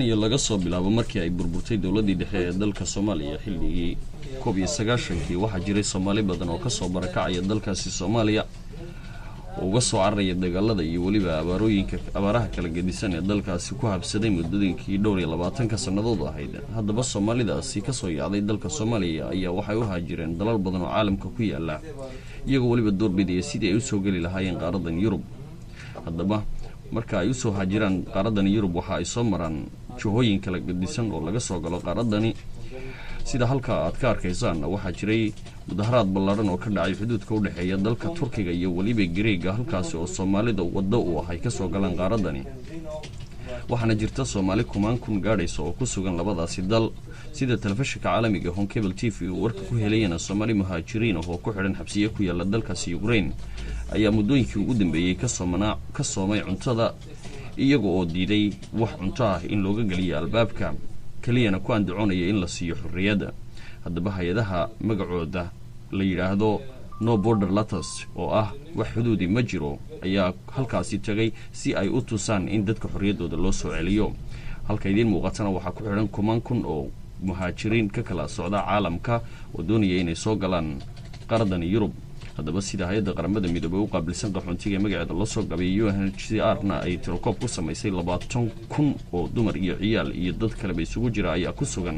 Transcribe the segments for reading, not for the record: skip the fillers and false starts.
laga soo bilaabo markii ay burburtay dawladii dhexe ee dalka Soomaaliya xilligii 1990kii waxa jiray Soomaali badan oo ka soo barakacay dalkaasi Soomaaliya uga soo cararaya dagaalada iyo waliba abaaraha kala gedisan ee dalkaasi ku habsaday muddooyinkii dhowr iyo 20 sanadood ahayd. Haddaba Soomaalidaasi ka soo yaaday dalka Soomaaliya ayaa waxay u haajireen dalal badan oo caalamka ku yaala iyagoo waliba doorbidaya sidii ay u soo gali lahaayeen qaaradan Yurub. Haddaba marka ay u soo haajiraan qaaradan Yurub waxa ay soo maraan jihooyin kala gedisan oo laga soo galo qaaradani. sida halka aad ka arkaysaan waxa jiray mudaharaad ballaaran oo ka dhacay xuduudka u dhaxeeya dalka Turkiga iyo waliba Greega halkaas oo Soomaalida waddo u ahay ka soo galaan qaaradani. waxaana jirta Soomaali kumaan kun gaadhayso oo ku sugan labadaasi dal sida telefishinka caalamiga Home Cable TV uu warka ku helayna Soomaali muhaajiriin oo ku xidhan xabsiye ku yaala dalkaasi Ukraine ayaa muddooyinkii ugu dambeeyay ka soomay cuntada iyaga oo diiday wax cunto ah in looga galiyo albaabka kaliyana ku andacoonaya in la siiyo xurriyada. haddaba hay'adaha magacooda la yiraahdo No Border Letters oo ah wax xuduudi ma jiro ayaa halkaasi tagay si ay u tusaan in dadka xurriyadooda loo soo celiyo. halka idin muuqatana waxa ku xidhan kumaan kun oo muhaajiriin ka kala socda caalamka oo doonaya inay soo galaan qaaradan Yurub. haddaba sida hay'adda qaramada midoobay u qaabilsan qaxoontiga magaceeda la soo gabay UNHCR-na ay tirokoob ku samaysay 20,000 oo dumar iyo ciyaal iyo dad kale isugu jira ayaa ku sugan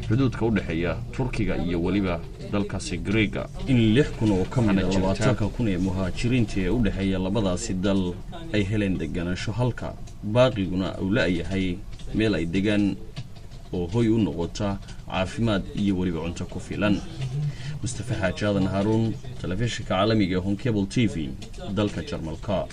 xuduudka u dhaxeeya Turkiga iyo waliba dalkaasi Greega. in 6,000 oo ka mid ah 20,000 ee muhaajiriinta ee u dhaxeeya labadaasi dal ay heleen deganaansho halka baaqiguna uu leeyahay meel ay degaan oo hoy u noqota caafimaad iyo waliba cunto ku filan. Mustafa Xaaji Aadan Haruun, telefishinka caalamiga Home Cable TV, dalka Jarmalka.